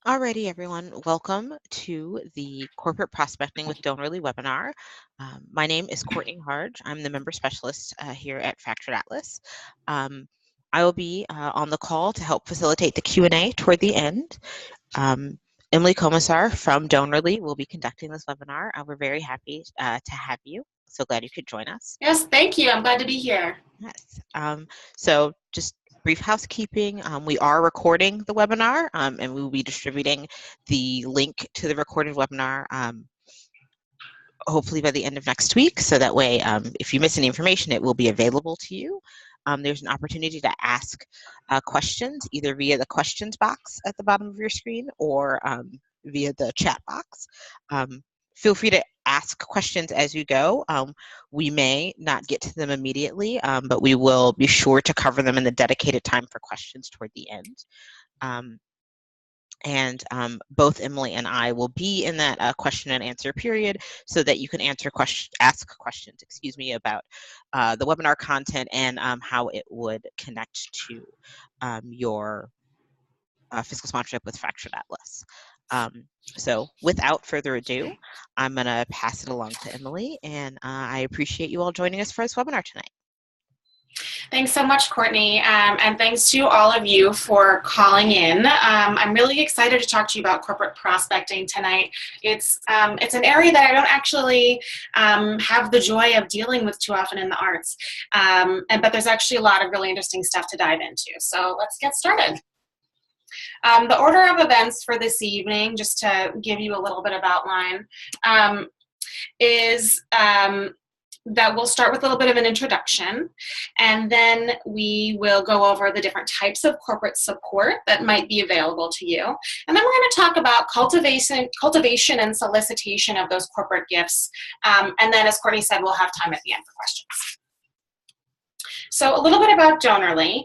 Alrighty, everyone, welcome to the Corporate Prospecting with Donorly webinar. My name is Courtney Harge. I'm the member specialist here at Fractured Atlas. I will be on the call to help facilitate the Q&A toward the end. Emily Comisar from Donorly will be conducting this webinar. We're very happy to have you. So glad you could join us. Yes, thank you. I'm glad to be here. Yes. So just brief housekeeping. We are recording the webinar and we will be distributing the link to the recorded webinar hopefully by the end of next week. So that way, if you miss any information, it will be available to you. There's an opportunity to ask questions either via the questions box at the bottom of your screen or via the chat box. Feel free to ask questions as you go. We may not get to them immediately, but we will be sure to cover them in the dedicated time for questions toward the end. And both Emily and I will be in that question and answer period so that you can ask questions, about the webinar content and how it would connect to your fiscal sponsorship with Fractured Atlas. So without further ado, I'm going to pass it along to Emily, and I appreciate you all joining us for this webinar tonight. Thanks so much, Courtney, and thanks to all of you for calling in. I'm really excited to talk to you about corporate prospecting tonight. It's an area that I don't actually have the joy of dealing with too often in the arts, but there's actually a lot of really interesting stuff to dive into. So let's get started. The order of events for this evening, just to give you a little bit of outline, is that we'll start with a little bit of an introduction, and then we will go over the different types of corporate support that might be available to you. And then we're going to talk about cultivation and solicitation of those corporate gifts. And then, as Courtney said, we'll have time at the end for questions. So a little bit about Donorly,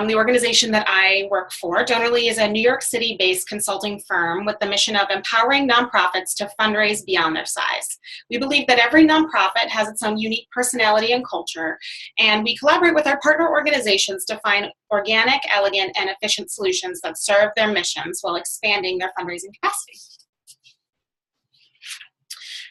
the organization that I work for. Donorly is a New York City-based consulting firm with the mission of empowering nonprofits to fundraise beyond their size. We believe that every nonprofit has its own unique personality and culture, and we collaborate with our partner organizations to find organic, elegant, and efficient solutions that serve their missions while expanding their fundraising capacity.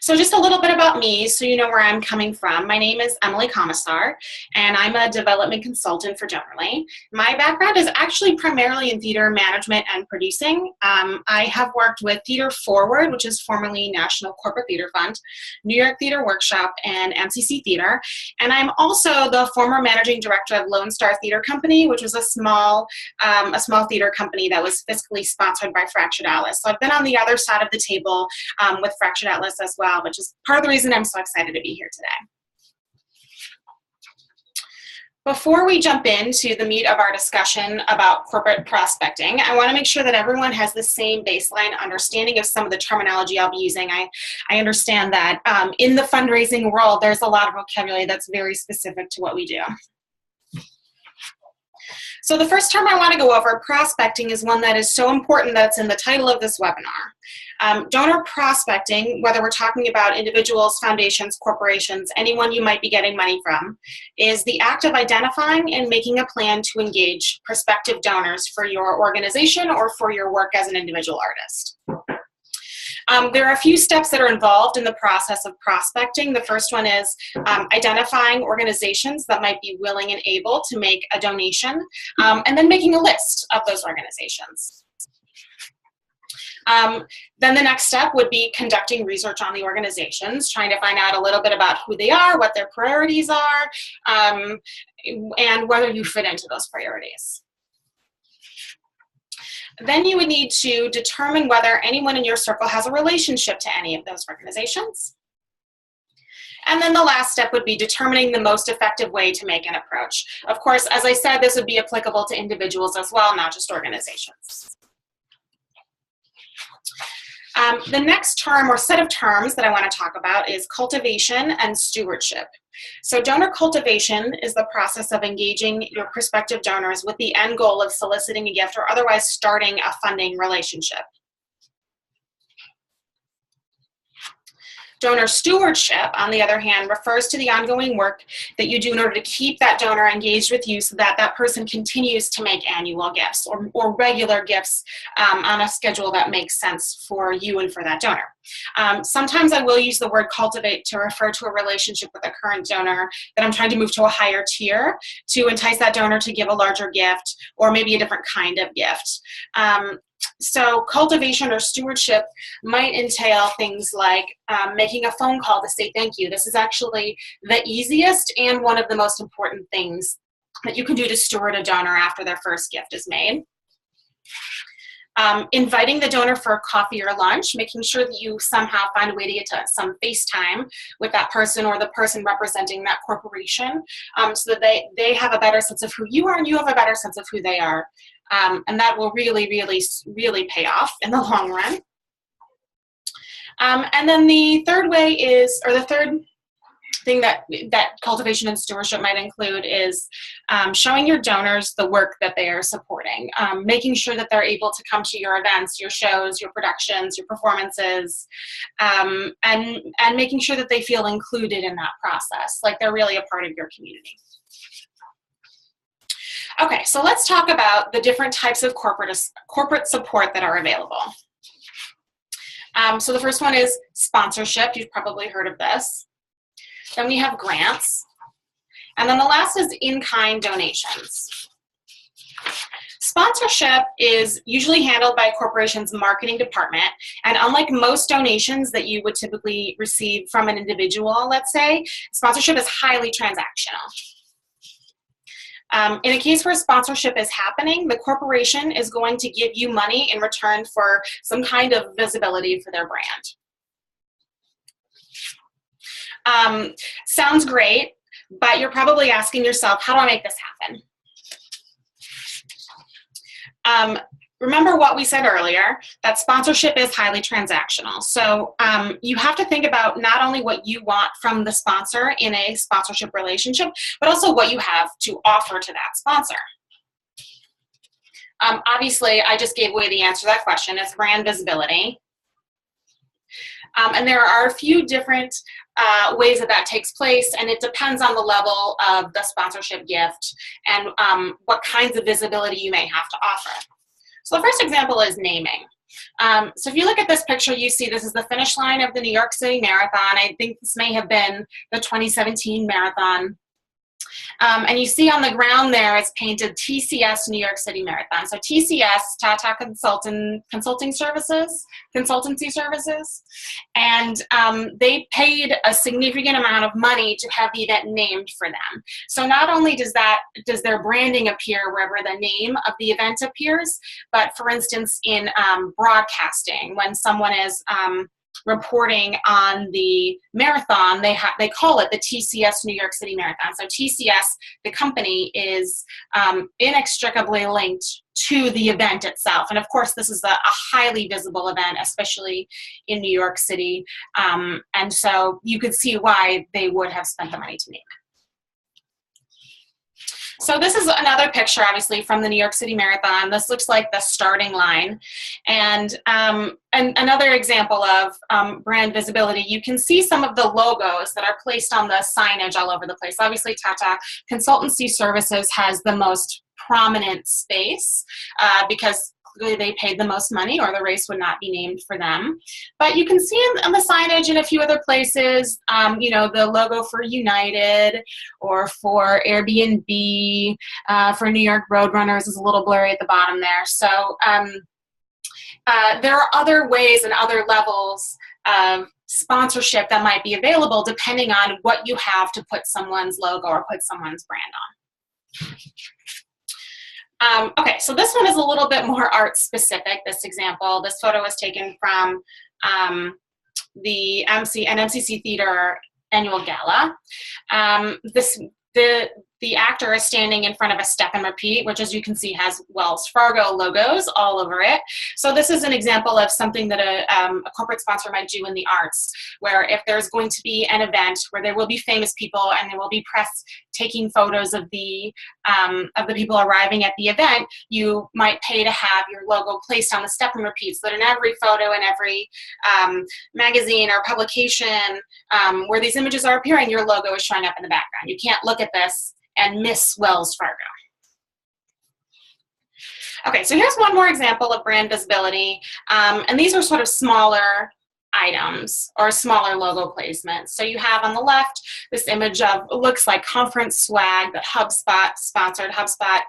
So just a little bit about me so you know where I'm coming from. My name is Emily Comisar, and I'm a development consultant for Donorly. My background is actually primarily in theater management and producing. I have worked with Theater Forward, which is formerly National Corporate Theater Fund, New York Theater Workshop, and MCC Theater. And I'm also the former managing director of Lone Star Theater Company, which was a small theater company that was fiscally sponsored by Fractured Atlas. So I've been on the other side of the table with Fractured Atlas as well, which is part of the reason I'm so excited to be here today. Before we jump into the meat of our discussion about corporate prospecting, I want to make sure that everyone has the same baseline understanding of some of the terminology I'll be using. I understand that in the fundraising world, there's a lot of vocabulary that's very specific to what we do. So the first term I want to go over, prospecting, is one that is so important that it's in the title of this webinar. Donor prospecting, whether we're talking about individuals, foundations, corporations, anyone you might be getting money from, is the act of identifying and making a plan to engage prospective donors for your organization or for your work as an individual artist. There are a few steps that are involved in the process of prospecting. The first one is identifying organizations that might be willing and able to make a donation, and then making a list of those organizations. Then the next step would be conducting research on the organizations, trying to find out a little bit about who they are, what their priorities are, and whether you fit into those priorities. Then you would need to determine whether anyone in your circle has a relationship to any of those organizations. And then the last step would be determining the most effective way to make an approach. Of course, as I said, this would be applicable to individuals as well, not just organizations. The next term or set of terms that I want to talk about is cultivation and stewardship. So donor cultivation is the process of engaging your prospective donors with the end goal of soliciting a gift or otherwise starting a funding relationship. Donor stewardship, on the other hand, refers to the ongoing work that you do in order to keep that donor engaged with you so that that person continues to make annual gifts or regular gifts on a schedule that makes sense for you and for that donor. Sometimes I will use the word cultivate to refer to a relationship with a current donor that I'm trying to move to a higher tier to entice that donor to give a larger gift or maybe a different kind of gift. So cultivation or stewardship might entail things like making a phone call to say thank you. This is actually the easiest and one of the most important things that you can do to steward a donor after their first gift is made. Inviting the donor for coffee or lunch, making sure that you somehow find a way to get to some FaceTime with that person or the person representing that corporation so that they have a better sense of who you are and you have a better sense of who they are. And that will really, really, really pay off in the long run. And then the third way is, or the third thing that cultivation and stewardship might include is showing your donors the work that they are supporting, making sure that they're able to come to your events, your shows, your productions, your performances, and making sure that they feel included in that process, like they're really a part of your community. Okay, so let's talk about the different types of corporate support that are available. So the first one is sponsorship. You've probably heard of this. Then we have grants. And then the last is in-kind donations. Sponsorship is usually handled by a corporation's marketing department. And unlike most donations that you would typically receive from an individual, let's say, sponsorship is highly transactional. In a case where sponsorship is happening, the corporation is going to give you money in return for some kind of visibility for their brand. Sounds great, but you're probably asking yourself, how do I make this happen? Remember what we said earlier, that sponsorship is highly transactional. So you have to think about not only what you want from the sponsor in a sponsorship relationship, but also what you have to offer to that sponsor. Obviously, I just gave away the answer to that question. It's brand visibility. And there are a few different ways that takes place, and it depends on the level of the sponsorship gift and what kinds of visibility you may have to offer. So the first example is naming. So if you look at this picture, you see this is the finish line of the New York City Marathon. I think this may have been the 2017 marathon. And you see on the ground there, it's painted TCS New York City Marathon. So TCS, Tata Consultancy Services, and they paid a significant amount of money to have the event named for them. So not only does their branding appear wherever the name of the event appears, but for instance in broadcasting, when someone is reporting on the marathon, they call it the TCS New York City Marathon. So TCS, the company, is inextricably linked to the event itself. And of course, this is a highly visible event, especially in New York City. And so you could see why they would have spent the money to name it. So this is another picture, obviously, from the New York City Marathon. This looks like the starting line. And another example of brand visibility, you can see some of the logos that are placed on the signage all over the place. Obviously, Tata Consultancy Services has the most prominent space because clearly they paid the most money or the race would not be named for them. But you can see on the signage in a few other places, you know, the logo for United or for Airbnb, for New York Roadrunners is a little blurry at the bottom there. So there are other ways and other levels of sponsorship that might be available depending on what you have to put someone's logo or put someone's brand on. Okay, so this one is a little bit more art specific, this example. This photo was taken from the NMCC Theater annual gala. the actor is standing in front of a step and repeat, which, as you can see, has Wells Fargo logos all over it. So this is an example of something that a corporate sponsor might do in the arts, where if there's going to be an event where there will be famous people and there will be press taking photos of the people arriving at the event, you might pay to have your logo placed on the step and repeat, so that in every photo and every magazine or publication where these images are appearing, your logo is showing up in the background. You can't look at this and miss Wells Fargo. Okay, so here's one more example of brand visibility, and these are sort of smaller items or smaller logo placements. So you have on the left this image of, it looks like conference swag that HubSpot sponsored. HubSpot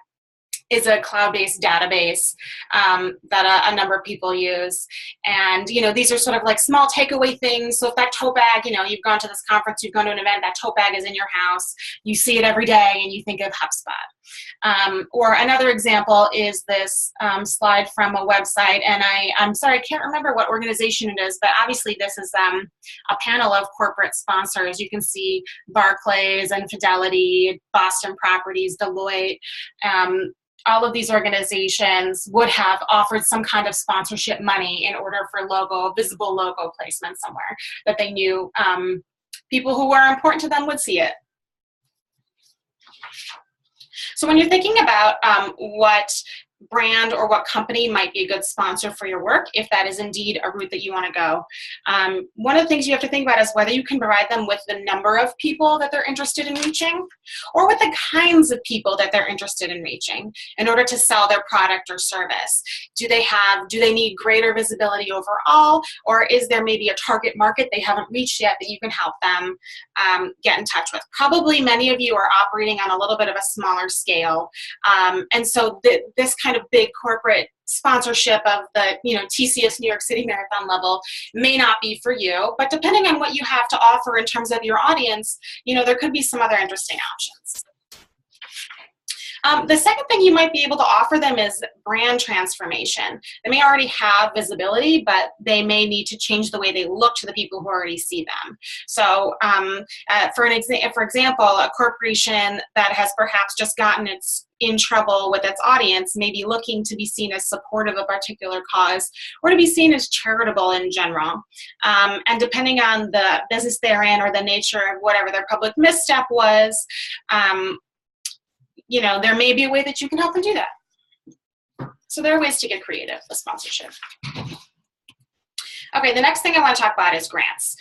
is a cloud-based database that a number of people use. And, you know, these are sort of like small takeaway things. So if that tote bag, you know, you've gone to this conference, you've gone to an event, that tote bag is in your house, you see it every day and you think of HubSpot. Or another example is this slide from a website, and I'm sorry, I can't remember what organization it is, but obviously this is a panel of corporate sponsors. You can see Barclays and Fidelity, Boston Properties, Deloitte. All of these organizations would have offered some kind of sponsorship money in order for visible logo placement somewhere that they knew people who were important to them would see it. So when you're thinking about what brand or what company might be a good sponsor for your work, if that is indeed a route that you want to go, one of the things you have to think about is whether you can provide them with the number of people that they're interested in reaching, or with the kinds of people that they're interested in reaching in order to sell their product or service. Do they need greater visibility overall, or is there maybe a target market they haven't reached yet that you can help them get in touch with? Probably many of you are operating on a little bit of a smaller scale, and so this kind of big corporate sponsorship of the TCS New York City Marathon level may not be for you, but depending on what you have to offer in terms of your audience, there could be some other interesting options. The second thing you might be able to offer them is brand transformation. They may already have visibility, but they may need to change the way they look to the people who already see them. So for example, a corporation that has perhaps just gotten in trouble with its audience may be looking to be seen as supportive of a particular cause, or to be seen as charitable in general. And depending on the business they're in or the nature of whatever their public misstep was, there may be a way that you can help them do that. So there are ways to get creative with sponsorship. Okay, the next thing I want to talk about is grants.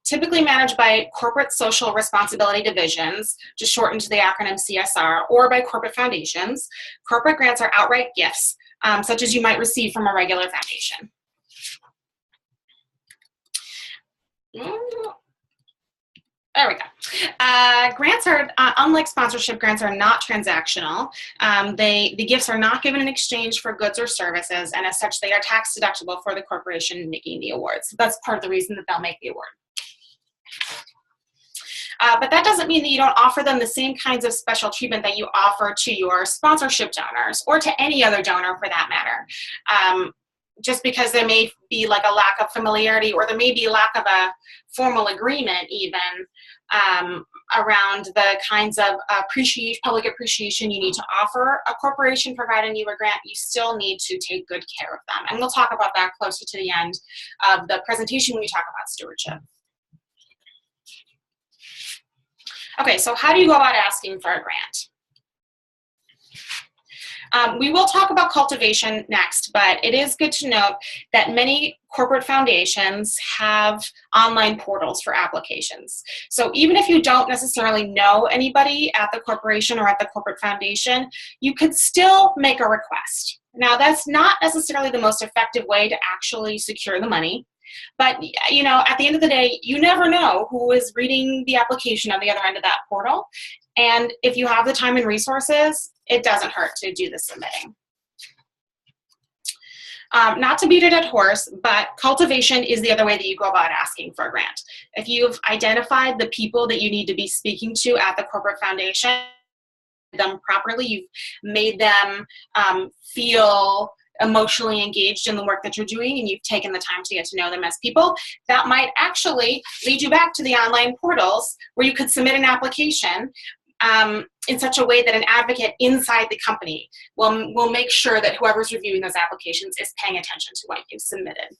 Typically managed by corporate social responsibility divisions, just shortened to the acronym CSR, or by corporate foundations. Corporate grants are outright gifts, such as you might receive from a regular foundation. There we go. Grants are, unlike sponsorship, grants are not transactional. The gifts are not given in exchange for goods or services, and as such, they are tax deductible for the corporation making the award. So that's part of the reason that they'll make the award. But that doesn't mean that you don't offer them the same kinds of special treatment that you offer to your sponsorship donors, or to any other donor for that matter. Just because there may be like a lack of familiarity, or there may be a lack of a formal agreement even around the kinds of public appreciation you need to offer a corporation providing you a grant, you still need to take good care of them. And we'll talk about that closer to the end of the presentation when we talk about stewardship. Okay, so how do you go about asking for a grant? We will talk about cultivation next, but it is good to note that many corporate foundations have online portals for applications. So even if you don't necessarily know anybody at the corporation or at the corporate foundation, you could still make a request. Now, that's not necessarily the most effective way to actually secure the money. But, at the end of the day, you never know who is reading the application on the other end of that portal. And if you have the time and resources, it doesn't hurt to do the submitting. Not to beat a dead horse, but cultivation is the other way that you go about asking for a grant. If you've identified the people that you need to be speaking to at the corporate foundation, them properly, you've made them feel emotionally engaged in the work that you're doing, and you've taken the time to get to know them as people, that might actually lead you back to the online portals where you could submit an application. in such a way that an advocate inside the company will make sure that whoever's reviewing those applications is paying attention to what you've submitted.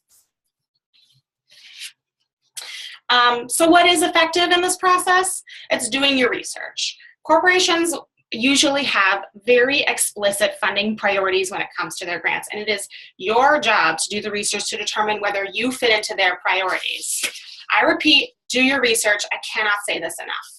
So what is effective in this process? It's doing your research. Corporations usually have very explicit funding priorities when it comes to their grants, and it is your job to do the research to determine whether you fit into their priorities. I repeat, do your research. I cannot say this enough.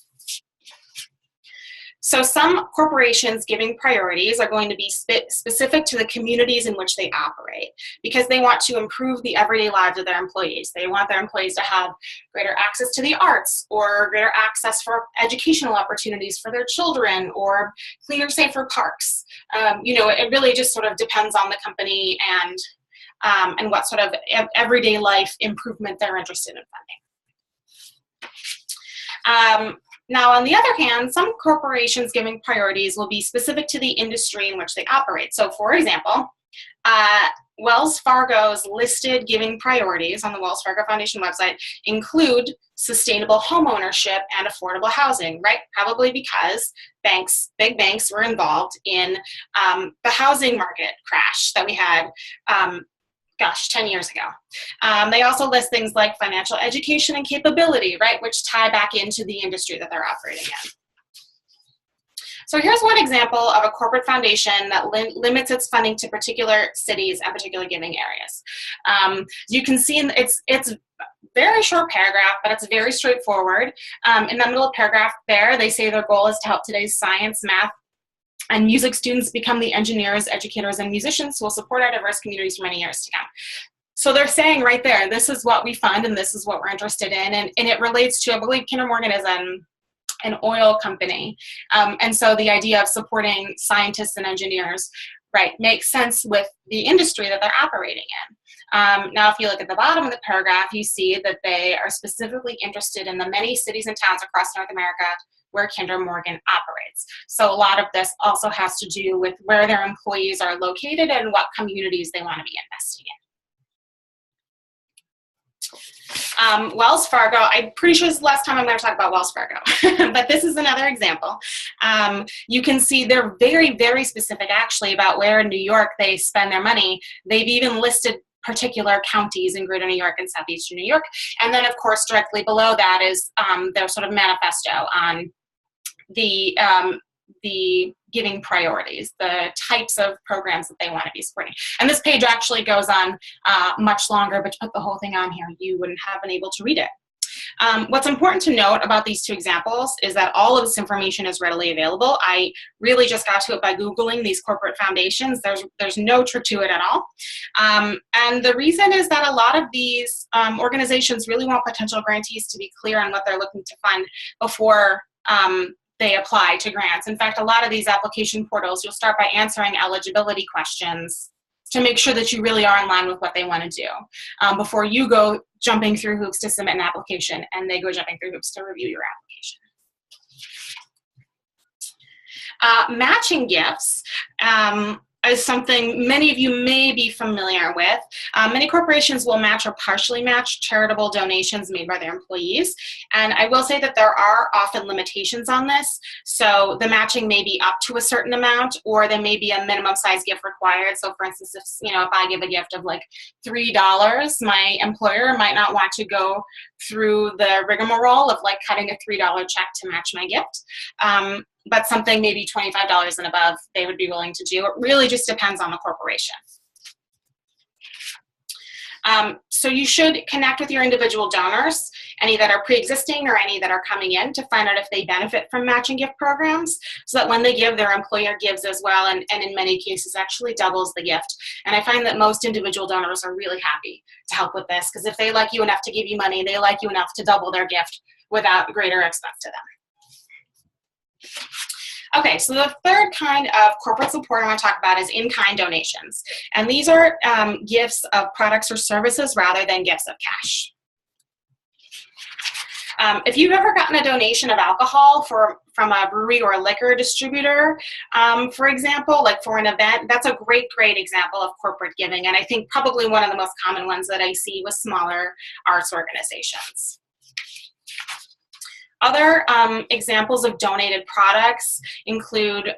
So some corporations giving priorities are going to be specific to the communities in which they operate, because they want to improve the everyday lives of their employees. They want their employees to have greater access to the arts, or greater access for educational opportunities for their children, or cleaner, safer parks. It really just sort of depends on the company and what sort of everyday life improvement they're interested in funding. Now, on the other hand, some corporations giving priorities will be specific to the industry in which they operate. So, for example, Wells Fargo's listed giving priorities on the Wells Fargo Foundation website include sustainable homeownership and affordable housing, right? Probably because big banks were involved in the housing market crash that we had 10 years ago. They also list things like financial education and capability, right, which tie back into the industry that they're operating in. So here's one example of a corporate foundation that limits its funding to particular cities and particular giving areas. You can see it's very short paragraph, but it's very straightforward. In the middle of the paragraph there, they say their goal is to help today's science, math, and music students become the engineers, educators, and musicians who will support our diverse communities for many years to come. So they're saying right there, this is what we fund and this is what we're interested in. And it relates to, I believe Kinder Morgan is an oil company. And so the idea of supporting scientists and engineers, right, makes sense with the industry that they're operating in. Now, if you look at the bottom of the paragraph, you see that they are specifically interested in the many cities and towns across North America where Kinder Morgan operates. So a lot of this also has to do with where their employees are located and what communities they want to be investing in. Wells Fargo, I'm pretty sure this is the last time I'm going to talk about Wells Fargo, but this is another example. You can see they're very, very specific actually about where in New York they spend their money. They've even listed particular counties in Greater New York and Southeastern New York. And then, of course, directly below that is their sort of manifesto on the giving priorities, the types of programs that they want to be supporting. And this page actually goes on much longer, but to put the whole thing on here, you wouldn't have been able to read it. What's important to note about these two examples is that all of this information is readily available. I really just got to it by Googling these corporate foundations. There's no trick to it at all. And the reason is that a lot of these organizations really want potential grantees to be clear on what they're looking to fund before they apply to grants. In fact, a lot of these application portals, you'll start by answering eligibility questions to make sure that you really are in line with what they want to do before you go jumping through hoops to submit an application and they go jumping through hoops to review your application. Matching gifts is something many of you may be familiar with. Many corporations will match or partially match charitable donations made by their employees. And I will say that there are often limitations on this. So the matching may be up to a certain amount, or there may be a minimum size gift required. So for instance, if I give a gift of like $3, my employer might not want to go through the rigmarole of like cutting a $3 check to match my gift. But something maybe $25 and above they would be willing to do. It really just depends on the corporation. So you should connect with your individual donors, any that are pre-existing or any that are coming in, to find out if they benefit from matching gift programs, so that when they give, their employer gives as well, and in many cases actually doubles the gift. And I find that most individual donors are really happy to help with this, because if they like you enough to give you money, they like you enough to double their gift without greater expense to them. Okay, so the third kind of corporate support I want to talk about is in-kind donations. And these are gifts of products or services rather than gifts of cash. If you've ever gotten a donation of alcohol from a brewery or a liquor distributor, for example, like for an event, that's a great example of corporate giving. And I think probably one of the most common ones that I see with smaller arts organizations. Other examples of donated products include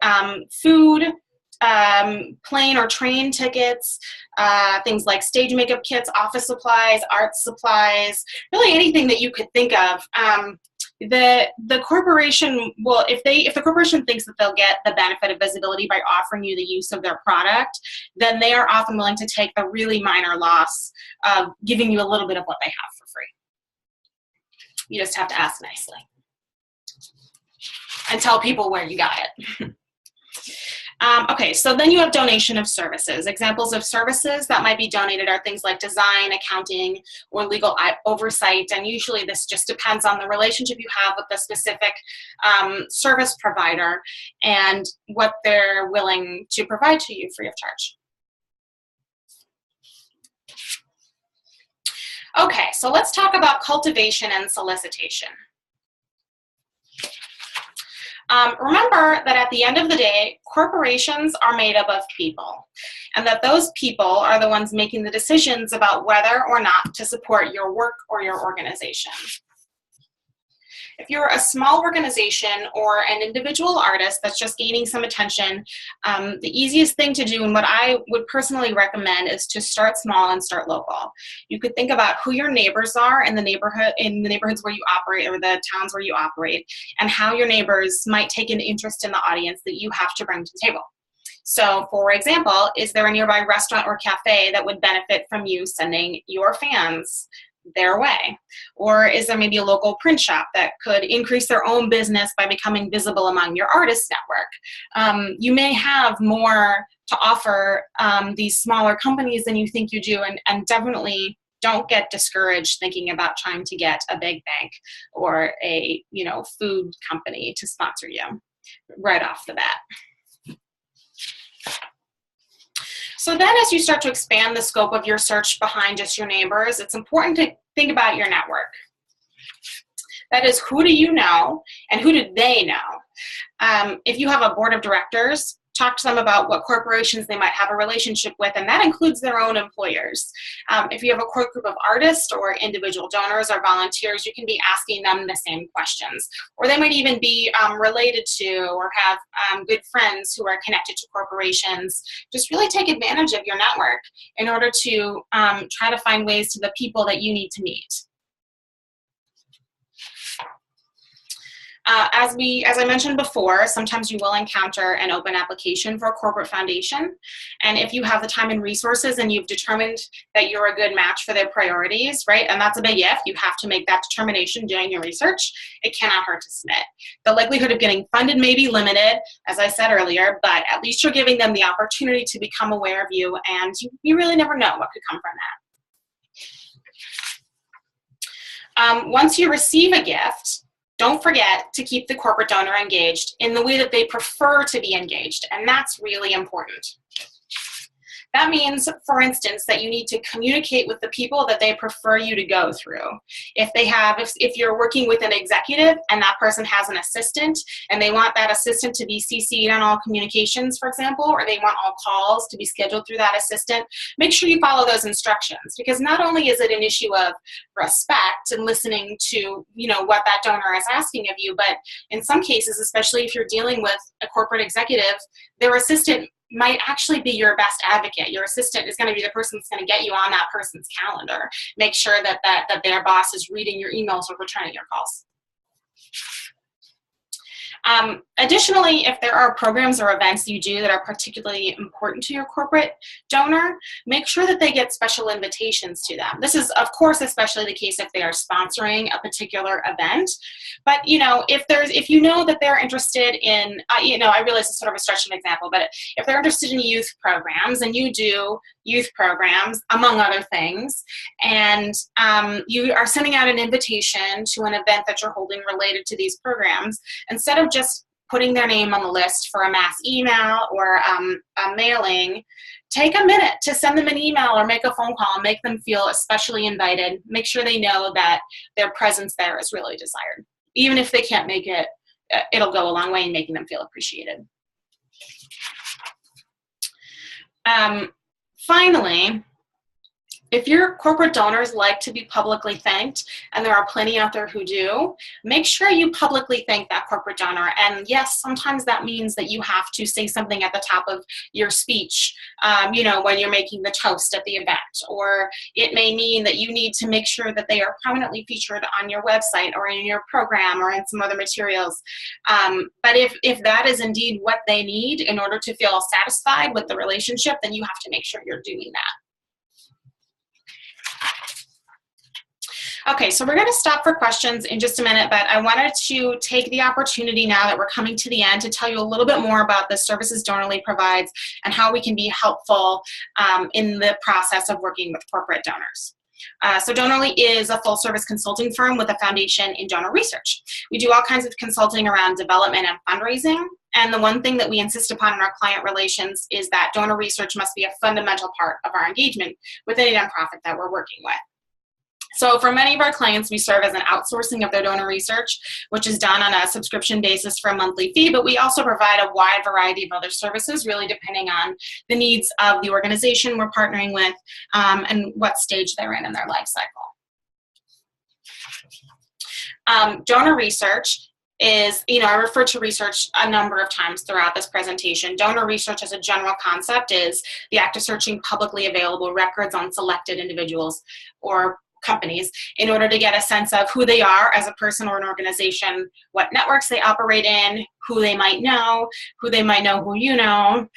food, plane or train tickets, things like stage makeup kits, office supplies, art supplies, really anything that you could think of. The corporation will, if the corporation thinks that they'll get the benefit of visibility by offering you the use of their product, then they are often willing to take the really minor loss of giving you a little bit of what they have for free. You just have to ask nicely and tell people where you got it. Okay, so then you have donation of services. Examples of services that might be donated are things like design, accounting, or legal oversight, and usually this just depends on the relationship you have with the specific service provider and what they're willing to provide to you free of charge. Okay, so let's talk about cultivation and solicitation. Remember that at the end of the day, corporations are made up of people, and that those people are the ones making the decisions about whether or not to support your work or your organization. If you're a small organization or an individual artist that's just gaining some attention, the easiest thing to do, and what I would personally recommend, is to start small and start local. You could think about who your neighbors are in the neighborhoods where you operate, or the towns where you operate, and how your neighbors might take an interest in the audience that you have to bring to the table. So, for example, is there a nearby restaurant or cafe that would benefit from you sending your fans their way? Or is there maybe a local print shop that could increase their own business by becoming visible among your artist network? You may have more to offer these smaller companies than you think you do, and definitely don't get discouraged thinking about trying to get a big bank or a food company to sponsor you right off the bat. So then as you start to expand the scope of your search behind just your neighbors, it's important to think about your network. That is, who do you know and who do they know? If you have a board of directors, talk to them about what corporations they might have a relationship with, and that includes their own employers. If you have a core group of artists or individual donors or volunteers, you can be asking them the same questions. Or they might even be related to or have good friends who are connected to corporations. Just really take advantage of your network in order to try to find ways to the people that you need to meet. As I mentioned before, sometimes you will encounter an open application for a corporate foundation. And if you have the time and resources and you've determined that you're a good match for their priorities, right? And that's a big if. You have to make that determination doing your research. It cannot hurt to submit. The likelihood of getting funded may be limited, as I said earlier, but at least you're giving them the opportunity to become aware of you, and you really never know what could come from that. Once you receive a gift, don't forget to keep the corporate donor engaged in the way that they prefer to be engaged, and that's really important. That means, for instance, that you need to communicate with the people that they prefer you to go through. If you're working with an executive and that person has an assistant and they want that assistant to be CC'd on all communications, for example, or they want all calls to be scheduled through that assistant, make sure you follow those instructions, because not only is it an issue of respect and listening to what that donor is asking of you, but in some cases, especially if you're dealing with a corporate executive, their assistant might actually be your best advocate. Your assistant is going to be the person that's going to get you on that person's calendar. Make sure that their boss is reading your emails or returning your calls. Additionally, if there are programs or events you do that are particularly important to your corporate donor, make sure that they get special invitations to them. This is, of course, especially the case if they are sponsoring a particular event. But if you know that they're interested in, I realize it's sort of a stretch of an example, but if they're interested in youth programs and you do youth programs, among other things, and you are sending out an invitation to an event that you're holding related to these programs, instead of just putting their name on the list for a mass email or a mailing, take a minute to send them an email or make a phone call and make them feel especially invited. Make sure they know that their presence there is really desired. Even if they can't make it, it'll go a long way in making them feel appreciated. Finally, If your corporate donors like to be publicly thanked, and there are plenty out there who do, make sure you publicly thank that corporate donor. And yes, sometimes that means that you have to say something at the top of your speech, when you're making the toast at the event, or it may mean that you need to make sure that they are prominently featured on your website or in your program or in some other materials. But if that is indeed what they need in order to feel satisfied with the relationship, then you have to make sure you're doing that. Okay, so we're going to stop for questions in just a minute, but I wanted to take the opportunity now that we're coming to the end to tell you a little bit more about the services Donorly provides and how we can be helpful in the process of working with corporate donors. So Donorly is a full-service consulting firm with a foundation in donor research. We do all kinds of consulting around development and fundraising, and the one thing that we insist upon in our client relations is that donor research must be a fundamental part of our engagement with any nonprofit that we're working with. So for many of our clients, we serve as an outsourcing of their donor research, which is done on a subscription basis for a monthly fee, but we also provide a wide variety of other services, really depending on the needs of the organization we're partnering with and what stage they're in their life cycle. Donor research is, I refer to research a number of times throughout this presentation. Donor research as a general concept is the act of searching publicly available records on selected individuals or companies in order to get a sense of who they are as a person or an organization, what networks they operate in, who they might know who you know,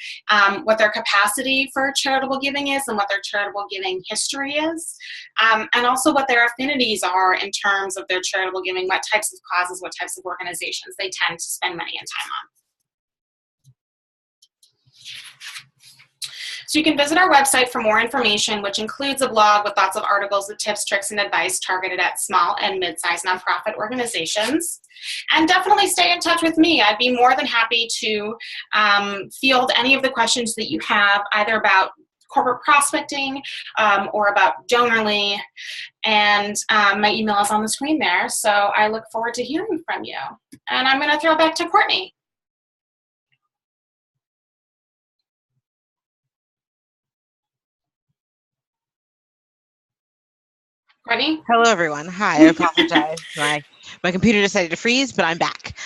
what their capacity for charitable giving is and what their charitable giving history is, and also what their affinities are in terms of their charitable giving, what types of causes, what types of organizations they tend to spend money and time on. So you can visit our website for more information, which includes a blog with lots of articles with tips, tricks, and advice targeted at small and mid-sized nonprofit organizations. And definitely stay in touch with me. I'd be more than happy to field any of the questions that you have, either about corporate prospecting or about Donorly. And my email is on the screen there. So I look forward to hearing from you. And I'm going to throw it back to Courtney. Courtney? Hello, everyone. Hi, I apologize. My computer decided to freeze, but I'm back.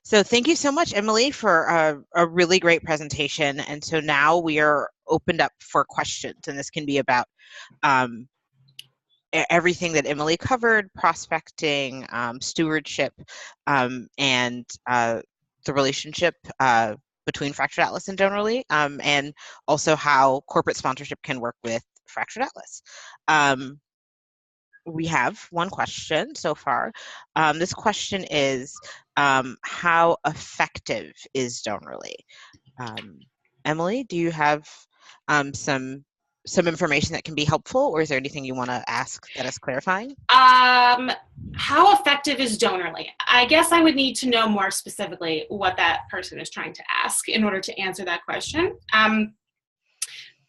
So thank you so much, Emily, for a really great presentation. And so now we are opened up for questions, and this can be about everything that Emily covered: prospecting, stewardship, and the relationship between Fractured Atlas and Donorly, and also how corporate sponsorship can work with Fractured Atlas. We have one question so far. This question is, how effective is Donorly? Emily, do you have some information that can be helpful, or is there anything you want to ask that is clarifying? How effective is Donorly? I guess I would need to know more specifically what that person is trying to ask in order to answer that question.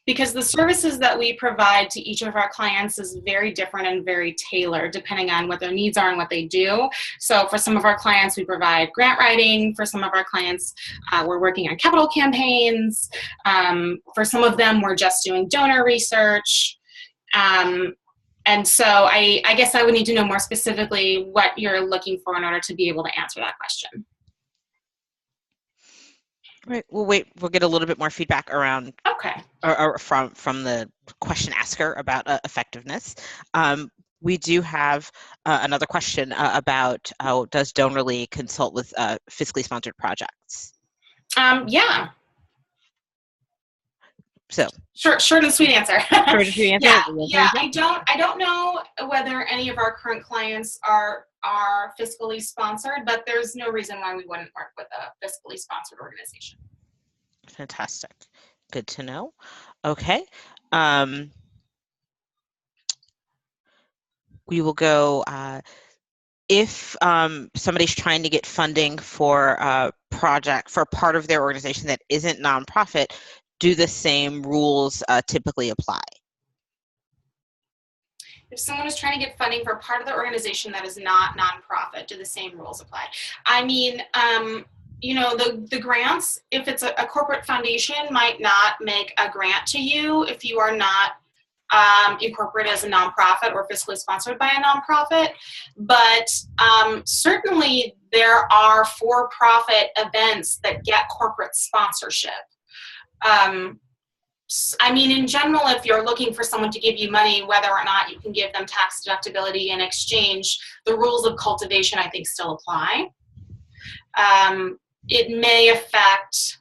Because the services that we provide to each of our clients is very different and very tailored depending on what their needs are and what they do. So for some of our clients, we provide grant writing. For some of our clients, we're working on capital campaigns. For some of them, we're just doing donor research. And so I guess I would need to know more specifically what you're looking for in order to be able to answer that question. Right. We'll wait. We'll get a little bit more feedback around. Okay. Or from the question asker about effectiveness. We do have another question about how does Donorly consult with fiscally sponsored projects? Yeah. So short and sweet answer. Short and sweet answer. Yeah. I don't know whether any of our current clients are fiscally sponsored, but there's no reason why we wouldn't work with a fiscally sponsored organization. Fantastic. Good to know. Okay. We will go, if somebody's trying to get funding for a project, for part of their organization that isn't nonprofit, do the same rules typically apply? If someone is trying to get funding for part of the organization that is not nonprofit, do the same rules apply? I mean, the grants, if it's a corporate foundation, might not make a grant to you if you are not incorporated as a nonprofit or fiscally sponsored by a nonprofit, but certainly there are for-profit events that get corporate sponsorship. I mean, in general, if you're looking for someone to give you money, whether or not you can give them tax deductibility in exchange, the rules of cultivation, I think, still apply. It may affect,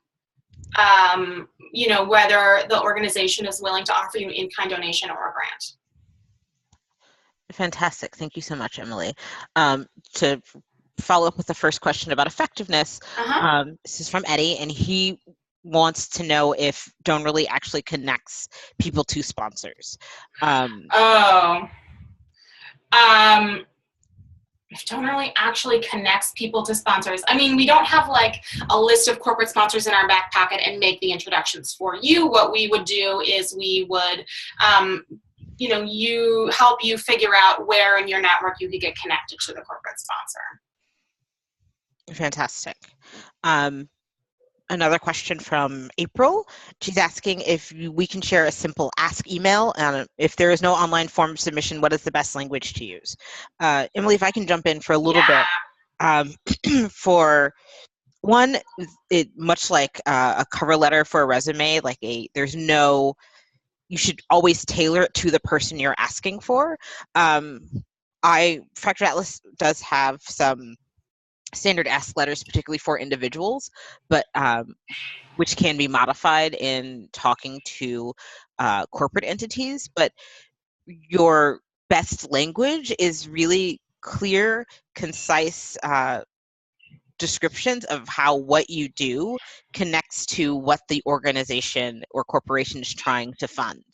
you know, whether the organization is willing to offer you an in-kind donation or a grant. Fantastic. Thank you so much, Emily. To follow up with the first question about effectiveness, this is from Eddie, and he wants to know if Donorly actually connects people to sponsors. If Donorly actually connects people to sponsors. I mean, we don't have like a list of corporate sponsors in our back pocket and make the introductions for you. What we would do is we would, you know, help you figure out where in your network you could get connected to the corporate sponsor. Fantastic. Another question from April. She's asking if we can share a simple ask email. If there is no online form submission, what is the best language to use? Emily, if I can jump in for a little bit. For one, much like a cover letter for a resume, you should always tailor it to the person you're asking for. Fractured Atlas does have some standard ask letters, particularly for individuals, but which can be modified in talking to corporate entities. But your best language is really clear, concise descriptions of how what you do connects to what the organization or corporation is trying to fund.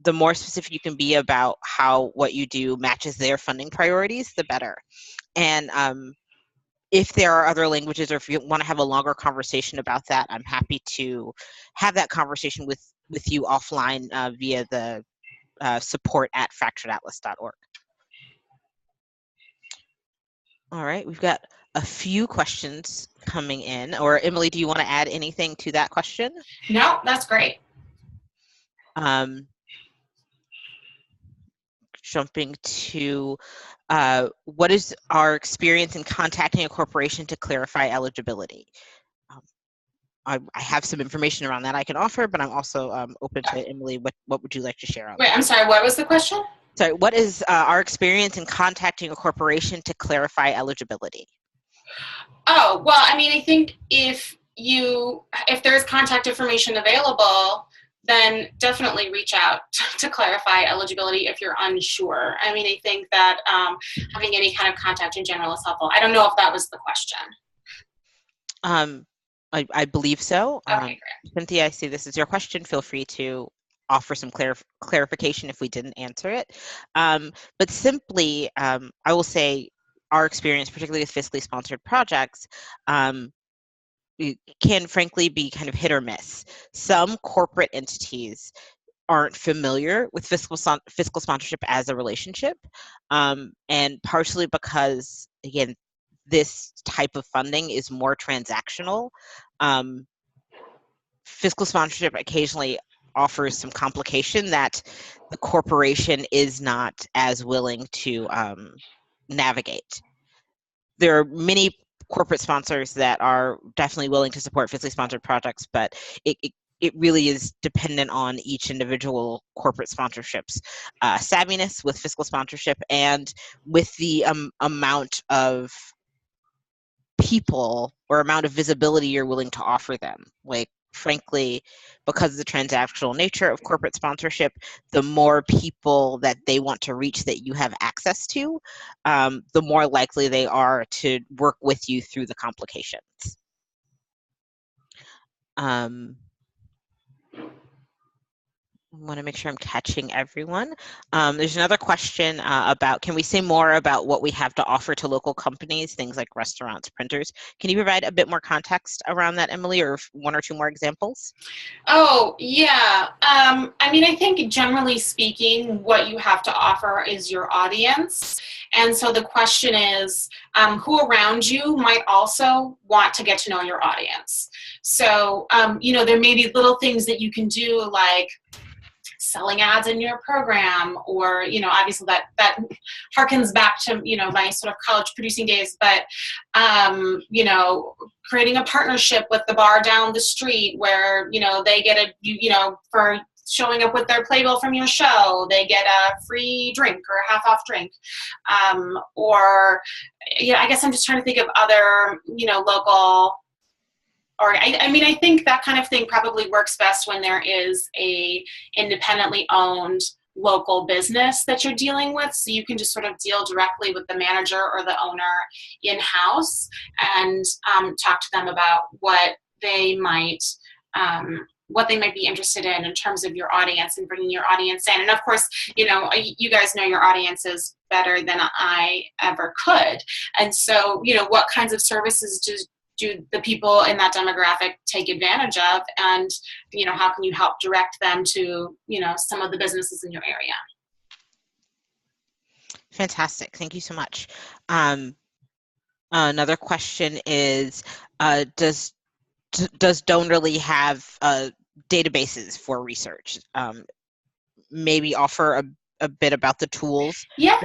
The more specific you can be about how what you do matches their funding priorities, the better. And if there are other languages, or if you want to have a longer conversation about that, I'm happy to have that conversation with you offline via the support@fracturedatlas.org. All right, we've got a few questions coming in. Or Emily, do you want to add anything to that question? No, that's great. Jumping to what is our experience in contacting a corporation to clarify eligibility? I have some information around that I can offer, but I'm also open to Emily. What would you like to share on that? Wait, I'm sorry, what was the question? Sorry, what is our experience in contacting a corporation to clarify eligibility? Oh, well, I mean, I think if there's contact information available, then definitely reach out to clarify eligibility if you're unsure. I mean, I think that having any kind of contact in general is helpful. I don't know if that was the question. I believe so. Okay, great. Cynthia, I see this is your question. Feel free to offer some clarification if we didn't answer it. But simply, I will say our experience, particularly with fiscally sponsored projects, it can frankly be kind of hit or miss. Some corporate entities aren't familiar with fiscal sponsorship as a relationship, and partially because, again, this type of funding is more transactional. Fiscal sponsorship occasionally offers some complication that the corporation is not as willing to navigate. There are many corporate sponsors that are definitely willing to support fiscally sponsored projects, but it really is dependent on each individual corporate sponsorship's savviness with fiscal sponsorship and with the amount of people or amount of visibility you're willing to offer them. Like, frankly, because of the transactional nature of corporate sponsorship, the more people that they want to reach that you have access to, the more likely they are to work with you through the complications. I want to make sure I'm catching everyone. There's another question about, can we say more about what we have to offer to local companies, things like restaurants, printers? Can you provide a bit more context around that, Emily, or one or two more examples? Oh, yeah. I mean, I think generally speaking, what you have to offer is your audience. And so the question is, who around you might also want to get to know your audience? So, you know, there may be little things that you can do, like selling ads in your program, or, obviously that harkens back to, my sort of college producing days, but, creating a partnership with the bar down the street where, they get for showing up with their playbill from your show, they get a free drink or a half off drink. Or, I guess I'm just trying to think of other, local, or I think that kind of thing probably works best when there is a independently owned local business that you're dealing with, so you can just sort of deal directly with the manager or the owner in-house and talk to them about what they might be interested in terms of your audience and bringing your audience in. And of course, you guys know your audiences better than I ever could. And so, what kinds of services do the people in that demographic take advantage of, and how can you help direct them to some of the businesses in your area? Fantastic, thank you so much. Another question is, does Donerly have databases for research? Maybe offer a bit about the tools. Yeah,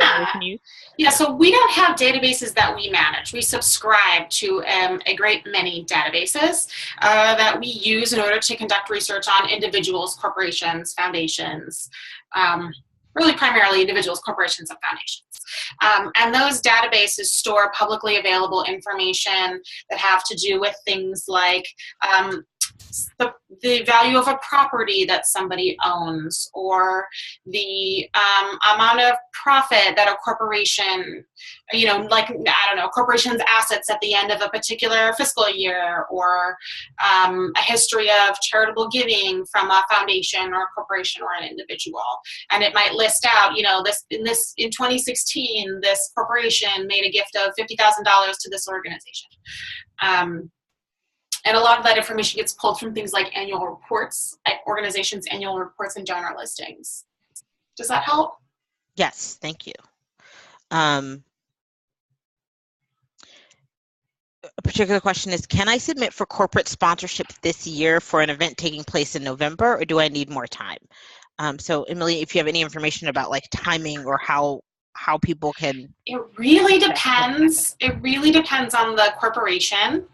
so we don't have databases that we manage. We subscribe to a great many databases that we use in order to conduct research on individuals, corporations, foundations, really primarily individuals, corporations, and foundations. And those databases store publicly available information that have to do with things like the value of a property that somebody owns, or the amount of profit that a corporation, corporation's assets at the end of a particular fiscal year, or a history of charitable giving from a foundation or a corporation or an individual. And it might list out, in 2016, this corporation made a gift of $50,000 to this organization. And a lot of that information gets pulled from things like annual reports, like organizations' annual reports and donor listings. Does that help? Yes, thank you. A particular question is, can I submit for corporate sponsorship this year for an event taking place in November, or do I need more time? So Emily, if you have any information about like timing or how people can... It really depends. It really depends on the corporation.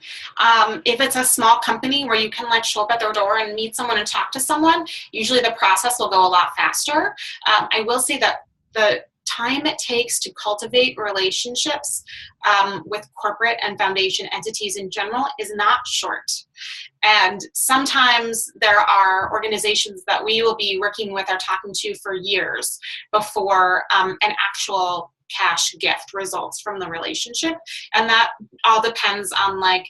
If it's a small company where you can show up at their door and meet someone and talk to someone, usually the process will go a lot faster. I will say that the time it takes to cultivate relationships with corporate and foundation entities in general is not short. And sometimes there are organizations that we will be working with or talking to for years before an actual cash gift results from the relationship. And that all depends on the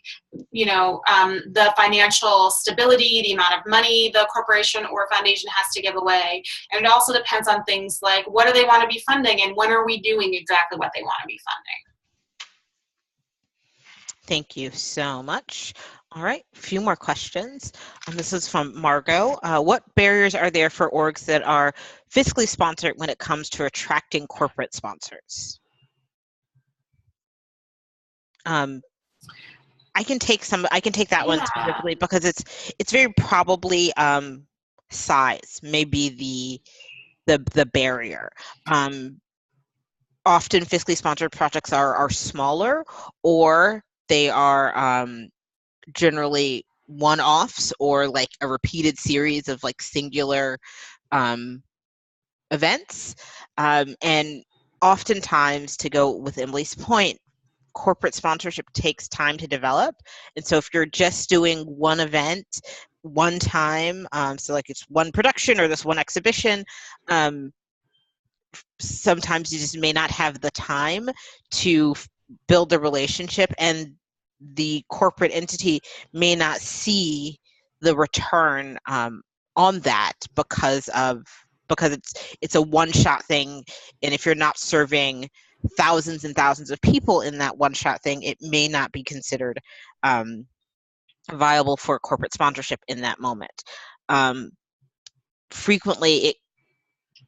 financial stability, the amount of money the corporation or foundation has to give away. And it also depends on things like, what do they want to be funding, and when are we doing exactly what they want to be funding? Thank you so much. All right, a few more questions. This is from Margot. What barriers are there for orgs that are fiscally sponsored when it comes to attracting corporate sponsors? I can take that one specifically because it's very probably size may be the barrier. Often fiscally sponsored projects are smaller, or they are generally one-offs, or like a repeated series of like singular events. And oftentimes, to go with Emily's point, corporate sponsorship takes time to develop. And so if you're just doing one event one time, so like it's one production or this one exhibition, sometimes you just may not have the time to build the relationship, and the corporate entity may not see the return on that because it's a one-shot thing. And if you're not serving thousands and thousands of people in that one-shot thing, it may not be considered viable for corporate sponsorship in that moment. Frequently,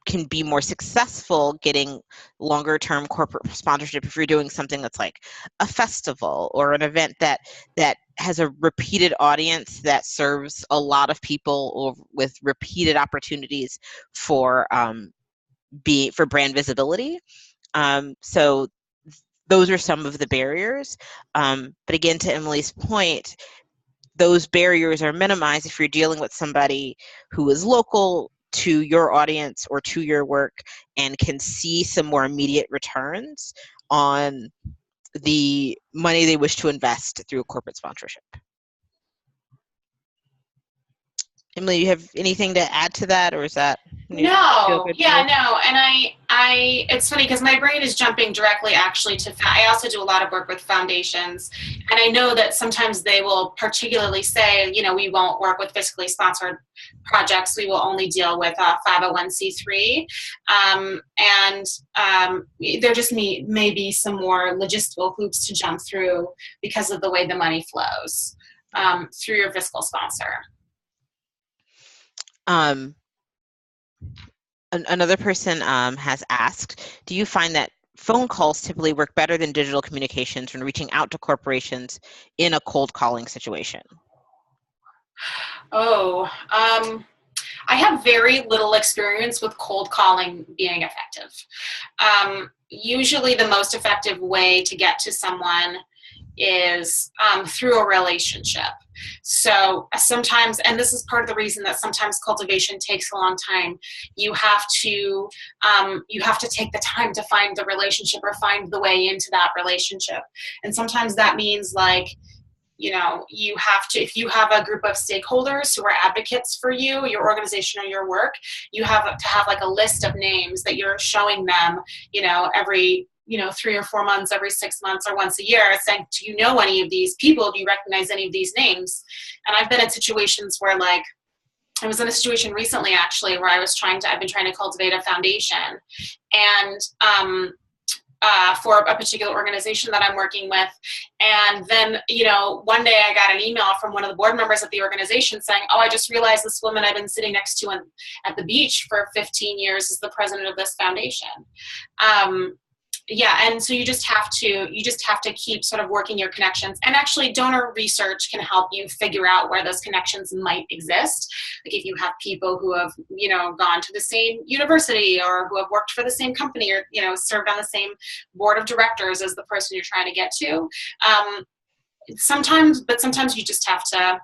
can be more successful getting longer term corporate sponsorship if you're doing something that's like a festival or an event that has a repeated audience that serves a lot of people, or with repeated opportunities for for brand visibility. So those are some of the barriers. But again, to Emily's point, those barriers are minimized if you're dealing with somebody who is local to your audience or to your work and can see some more immediate returns on the money they wish to invest through a corporate sponsorship. Emily, you have anything to add to that, or is that no? Yeah, no. And I it's funny because my brain is jumping directly actually to, I also do a lot of work with foundations, and I know that sometimes they will particularly say, you know, we won't work with fiscally sponsored projects, we will only deal with 501c3, there just may be some more logistical hoops to jump through because of the way the money flows through your fiscal sponsor. Another person has asked, do you find that phone calls typically work better than digital communications when reaching out to corporations in a cold calling situation? I have very little experience with cold calling being effective. Usually the most effective way to get to someone is through a relationship. So sometimes, and this is part of the reason that sometimes cultivation takes a long time, you have to take the time to find the relationship or find the way into that relationship. And sometimes that means, like, you know, you have to, if you have a group of stakeholders who are advocates for you, your organization or your work, you have to have like a list of names that you're showing them, you know, every 3 or 4 months, every 6 months, or once a year, saying, do you know any of these people? Do you recognize any of these names? And I've been in situations where, like, I was in a situation recently actually where I've been trying to cultivate a foundation, and for a particular organization that I'm working with. And then, you know, one day I got an email from one of the board members of the organization saying, oh, I just realized this woman I've been sitting next to at the beach for 15 years is the president of this foundation. Yeah, and so you just have to keep sort of working your connections. And actually, donor research can help you figure out where those connections might exist. Like if you have people who have, you know, gone to the same university, or who have worked for the same company, or, you know, served on the same board of directors as the person you're trying to get to. Sometimes you just have to,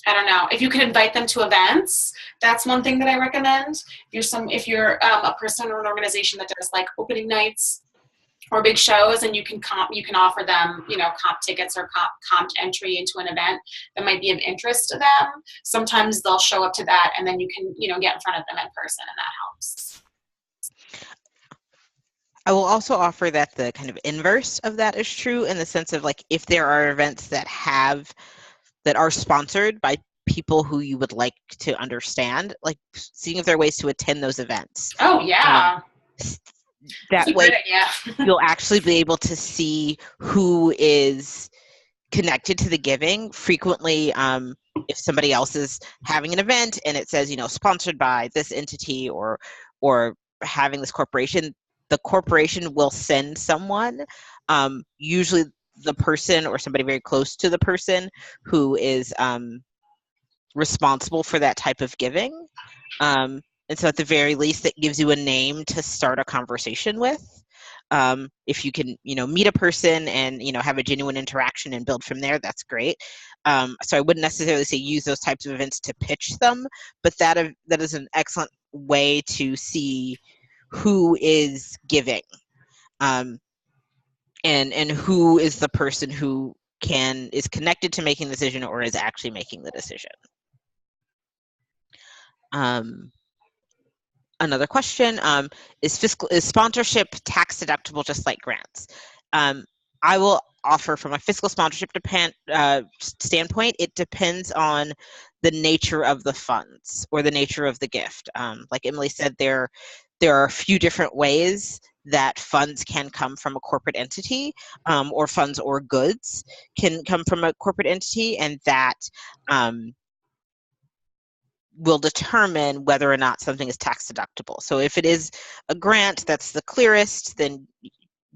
I don't know, if you can invite them to events, that's one thing that I recommend. If you're a person or an organization that does like opening nights or big shows, and you can offer them, you know, comp tickets or comp entry into an event that might be of interest to them. Sometimes they'll show up to that, and then you can, you know, get in front of them in person, and that helps. I will also offer that the kind of inverse of that is true, in the sense of, like, if there are events that are sponsored by people who you would like to understand, like seeing if there are ways to attend those events. Oh, yeah. That way you'll actually be able to see who is connected to the giving. Frequently, if somebody else is having an event and it says, you know, sponsored by this entity or having this corporation, the corporation will send someone, usually the person or somebody very close to the person who is responsible for that type of giving. And so at the very least, it gives you a name to start a conversation with. If you can, you know, meet a person and, you know, have a genuine interaction and build from there, that's great. So I wouldn't necessarily say use those types of events to pitch them, but that is an excellent way to see who is giving. And who is the person who is connected to making the decision or is actually making the decision. Another question, is sponsorship tax deductible just like grants? I will offer, from a fiscal sponsorship standpoint, it depends on the nature of the funds or the nature of the gift. Like Emily said, there are a few different ways that funds can come from a corporate entity, or funds or goods can come from a corporate entity, and that will determine whether or not something is tax deductible. So if it is a grant that's the clearest, then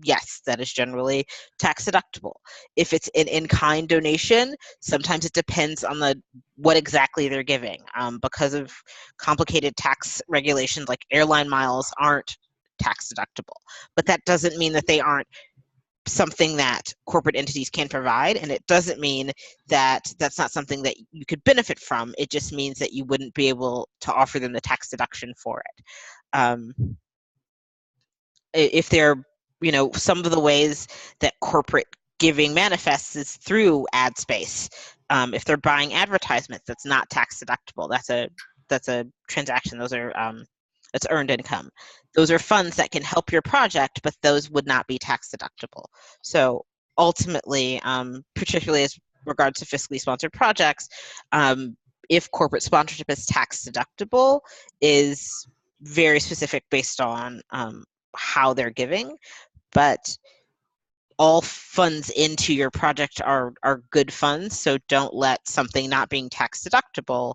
yes, that is generally tax deductible. If it's an in-kind donation, sometimes it depends on what exactly they're giving. Because of complicated tax regulations, like airline miles aren't tax deductible, but that doesn't mean that they aren't something that corporate entities can provide, and it doesn't mean that that's not something that you could benefit from. It just means that you wouldn't be able to offer them the tax deduction for it. If they're, some of the ways that corporate giving manifests is through ad space. If they're buying advertisements, that's not tax deductible. That's a transaction. Those are that's earned income. Those are funds that can help your project, but those would not be tax deductible. So ultimately, particularly as regards to fiscally sponsored projects, if corporate sponsorship is tax deductible, is very specific based on how they're giving, but all funds into your project are good funds, so don't let something not being tax deductible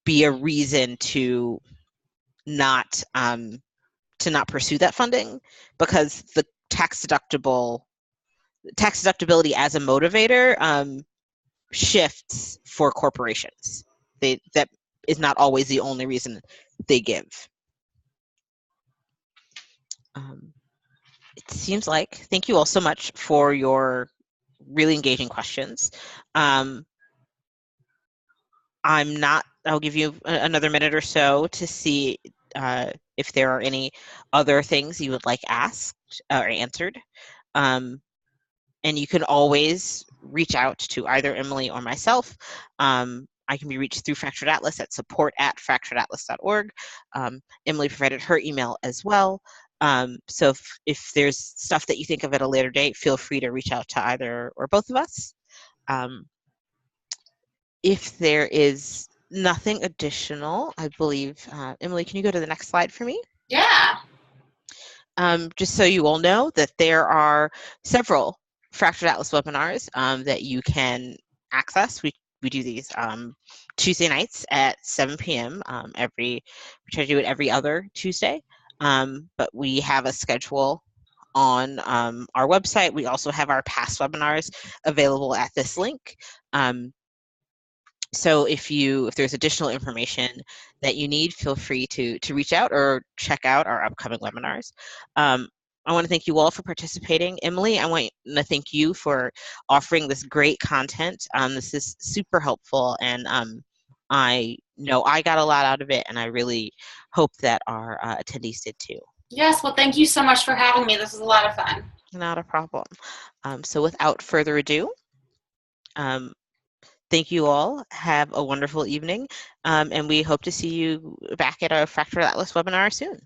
be a reason to not pursue that funding, because the tax deductibility as a motivator shifts for corporations. That is not always the only reason they give. It seems like, thank you all so much for your really engaging questions. I'll give you another minute or so to see if there are any other things you would like asked or answered. And you can always reach out to either Emily or myself. I can be reached through Fractured Atlas at support@fracturedatlas.org. Emily provided her email as well. So if there's stuff that you think of at a later date, feel free to reach out to either or both of us. If there is nothing additional, I believe, Emily, can you go to the next slide for me? Yeah. Just so you all know that there are several Fractured Atlas webinars that you can access. We do these Tuesday nights at 7 p.m. We try to do it every other Tuesday, but we have a schedule on our website. We also have our past webinars available at this link. So if there's additional information that you need, feel free to reach out or check out our upcoming webinars. I want to thank you all for participating. Emily, I want to thank you for offering this great content. This is super helpful, and I know I got a lot out of it, and I really hope that our attendees did too. Yes, well, thank you so much for having me. This was a lot of fun. Not a problem. So without further ado, thank you all. Have a wonderful evening, and we hope to see you back at our Fractured Atlas webinar soon.